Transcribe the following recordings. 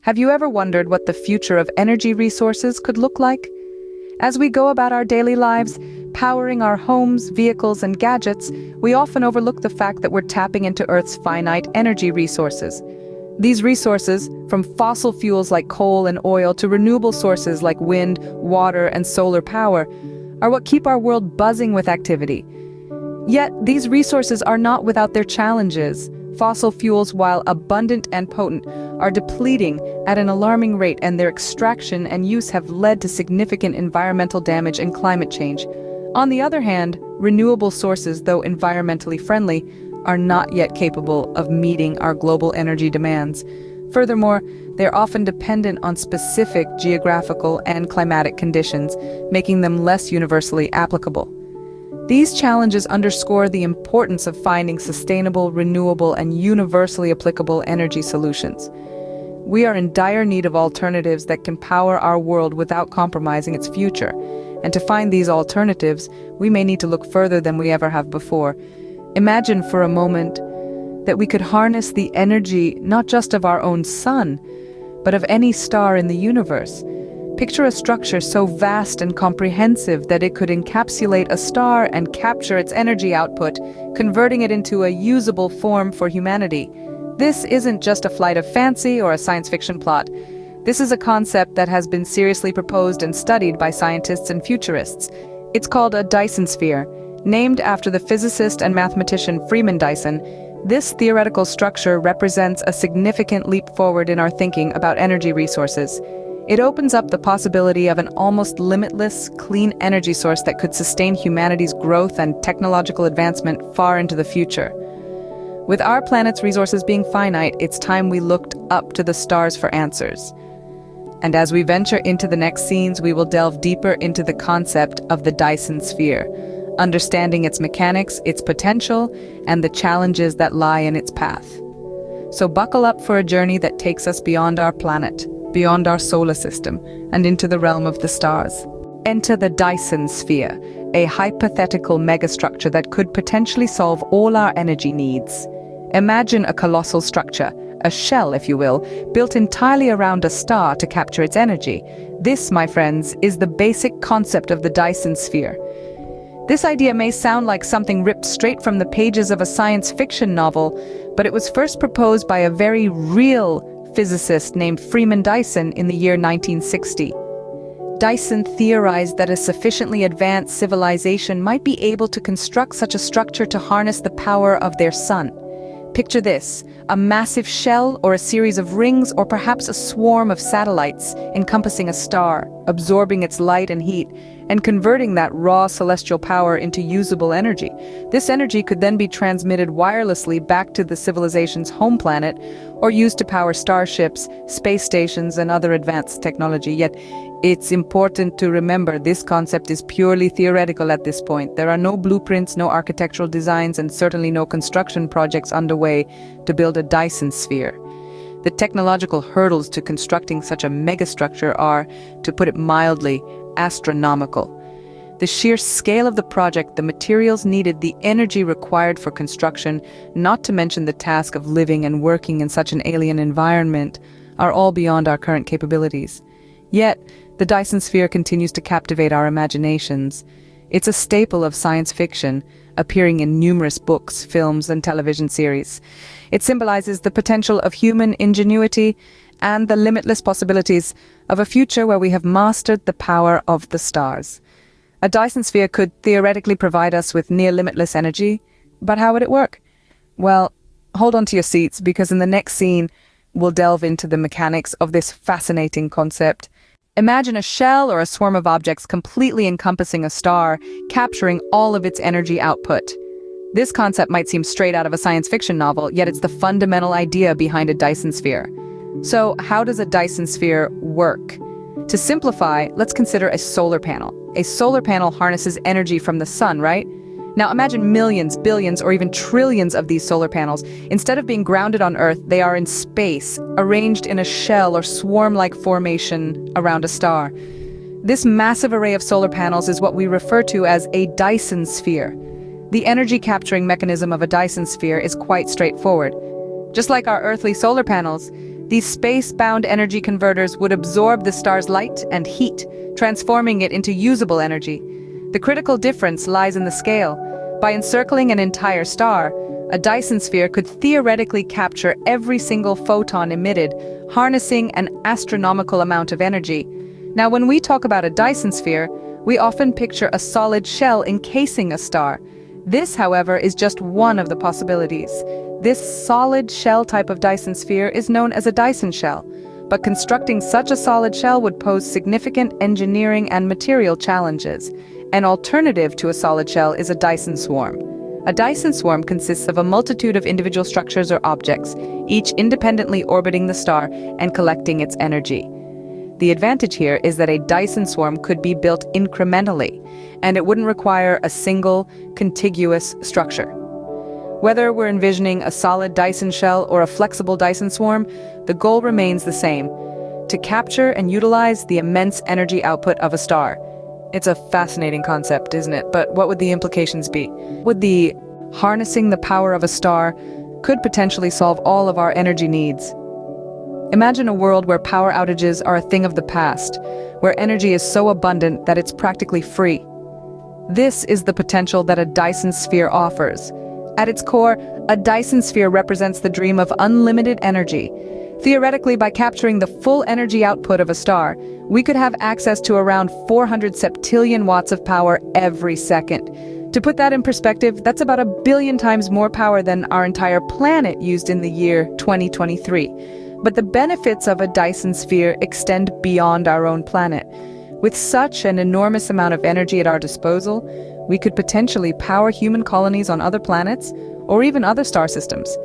Have you ever wondered what the future of energy resources could look like? As we go about our daily lives, powering our homes, vehicles, and gadgets, we often overlook the fact that we're tapping into Earth's finite energy resources. These resources, from fossil fuels like coal and oil to renewable sources like wind, water, and solar power, are what keep our world buzzing with activity. Yet, these resources are not without their challenges. Fossil fuels, while abundant and potent, are depleting at an alarming rate, and their extraction and use have led to significant environmental damage and climate change. On the other hand, renewable sources, though environmentally friendly, are not yet capable of meeting our global energy demands. Furthermore, they're often dependent on specific geographical and climatic conditions, making them less universally applicable. These challenges underscore the importance of finding sustainable, renewable, and universally applicable energy solutions. We are in dire need of alternatives that can power our world without compromising its future. And to find these alternatives, we may need to look further than we ever have before. Imagine for a moment that we could harness the energy not just of our own sun, but of any star in the universe. Picture a structure so vast and comprehensive that it could encapsulate a star and capture its energy output, converting it into a usable form for humanity. This isn't just a flight of fancy or a science fiction plot. This is a concept that has been seriously proposed and studied by scientists and futurists. It's called a Dyson sphere. Named after the physicist and mathematician Freeman Dyson, this theoretical structure represents a significant leap forward in our thinking about energy resources. It opens up the possibility of an almost limitless, clean energy source that could sustain humanity's growth and technological advancement far into the future. With our planet's resources being finite, it's time we looked up to the stars for answers. And as we venture into the next scenes, we will delve deeper into the concept of the Dyson sphere, understanding its mechanics, its potential, and the challenges that lie in its path. So buckle up for a journey that takes us beyond our planet, beyond our solar system, and into the realm of the stars. Enter the Dyson sphere, a hypothetical megastructure that could potentially solve all our energy needs. Imagine a colossal structure, a shell, if you will, built entirely around a star to capture its energy. This, my friends, is the basic concept of the Dyson sphere. This idea may sound like something ripped straight from the pages of a science fiction novel, but it was first proposed by a very real physicist named Freeman Dyson in the year 1960. Dyson theorized that a sufficiently advanced civilization might be able to construct such a structure to harness the power of their sun. Picture this, a massive shell or a series of rings or perhaps a swarm of satellites encompassing a star, absorbing its light and heat, and converting that raw celestial power into usable energy. This energy could then be transmitted wirelessly back to the civilization's home planet or used to power starships, space stations, and other advanced technology. Yet, it's important to remember this concept is purely theoretical at this point. There are no blueprints, no architectural designs, and certainly no construction projects underway to build a Dyson sphere. The technological hurdles to constructing such a megastructure are, to put it mildly, astronomical. The sheer scale of the project, the materials needed, the energy required for construction, not to mention the task of living and working in such an alien environment, are all beyond our current capabilities. Yet, the Dyson sphere continues to captivate our imaginations. It's a staple of science fiction, appearing in numerous books, films, and television series. It symbolizes the potential of human ingenuity and the limitless possibilities of a future where we have mastered the power of the stars. A Dyson sphere could theoretically provide us with near-limitless energy, but how would it work? Well, hold on to your seats, because in the next scene, we'll delve into the mechanics of this fascinating concept. Imagine a shell or a swarm of objects completely encompassing a star, capturing all of its energy output. This concept might seem straight out of a science fiction novel, yet it's the fundamental idea behind a Dyson sphere. So, how does a Dyson sphere work? To simplify, let's consider a solar panel. A solar panel harnesses energy from the sun, right? Now imagine millions, billions, or even trillions of these solar panels. Instead of being grounded on Earth, they are in space, arranged in a shell or swarm-like formation around a star. This massive array of solar panels is what we refer to as a Dyson sphere. The energy capturing mechanism of a Dyson sphere is quite straightforward. Just like our earthly solar panels, These space-bound energy converters would absorb the star's light and heat, transforming it into usable energy. The critical difference lies in the scale. By encircling an entire star, a Dyson sphere could theoretically capture every single photon emitted, harnessing an astronomical amount of energy. Now, when we talk about a Dyson sphere, we often picture a solid shell encasing a star. This, however, is just one of the possibilities. This solid shell type of Dyson sphere is known as a Dyson shell, but constructing such a solid shell would pose significant engineering and material challenges. An alternative to a solid shell is a Dyson swarm. A Dyson swarm consists of a multitude of individual structures or objects, each independently orbiting the star and collecting its energy. The advantage here is that a Dyson swarm could be built incrementally, and it wouldn't require a single, contiguous structure. Whether we're envisioning a solid Dyson shell or a flexible Dyson swarm, the goal remains the same: to capture and utilize the immense energy output of a star. It's a fascinating concept, isn't it? But what would the implications be? Would the harnessing the power of a star could potentially solve all of our energy needs? Imagine a world where power outages are a thing of the past, where energy is so abundant that it's practically free. This is the potential that a Dyson sphere offers. At its core, a Dyson sphere represents the dream of unlimited energy. Theoretically, by capturing the full energy output of a star, we could have access to around 400 septillion watts of power every second. To put that in perspective, that's about 1 billion times more power than our entire planet used in the year 2023. But the benefits of a Dyson sphere extend beyond our own planet. With such an enormous amount of energy at our disposal, we could potentially power human colonies on other planets or even other star systems.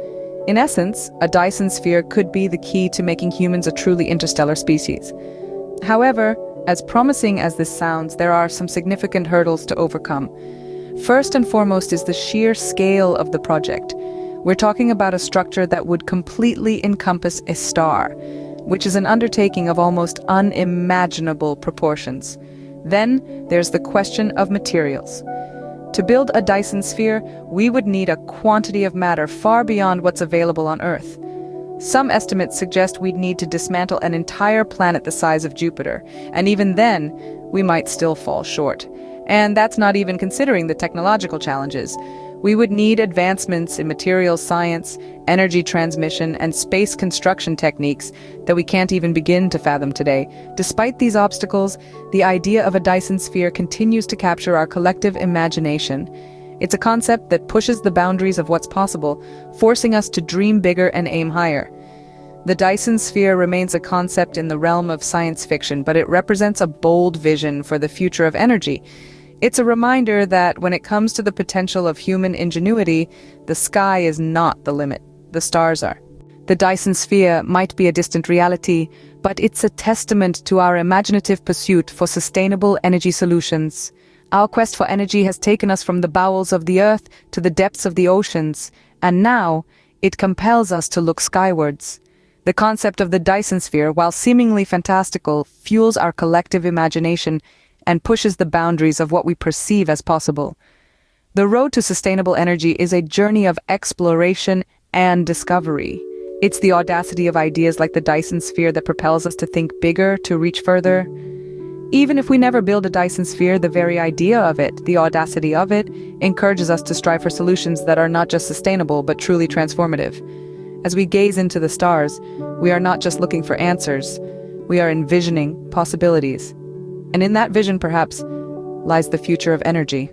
In essence, a Dyson sphere could be the key to making humans a truly interstellar species. However, as promising as this sounds, there are some significant hurdles to overcome. First and foremost is the sheer scale of the project. We're talking about a structure that would completely encompass a star, which is an undertaking of almost unimaginable proportions. Then there's the question of materials. To build a Dyson sphere, we would need a quantity of matter far beyond what's available on Earth. Some estimates suggest we'd need to dismantle an entire planet the size of Jupiter, and even then, we might still fall short. And that's not even considering the technological challenges. We would need advancements in materials science, energy transmission, and space construction techniques that we can't even begin to fathom today. Despite these obstacles, the idea of a Dyson sphere continues to capture our collective imagination. It's a concept that pushes the boundaries of what's possible, forcing us to dream bigger and aim higher. The Dyson sphere remains a concept in the realm of science fiction, but it represents a bold vision for the future of energy. It's a reminder that when it comes to the potential of human ingenuity, the sky is not the limit. The stars are. The Dyson sphere might be a distant reality, but it's a testament to our imaginative pursuit for sustainable energy solutions. Our quest for energy has taken us from the bowels of the earth to the depths of the oceans, and now it compels us to look skywards. The concept of the Dyson sphere, while seemingly fantastical, fuels our collective imagination and pushes the boundaries of what we perceive as possible. The road to sustainable energy is a journey of exploration and discovery. It's the audacity of ideas like the Dyson sphere that propels us to think bigger, to reach further. Even if we never build a Dyson sphere, the very idea of it, the audacity of it, encourages us to strive for solutions that are not just sustainable, but truly transformative. As we gaze into the stars, we are not just looking for answers, we are envisioning possibilities. And in that vision, perhaps, lies the future of energy.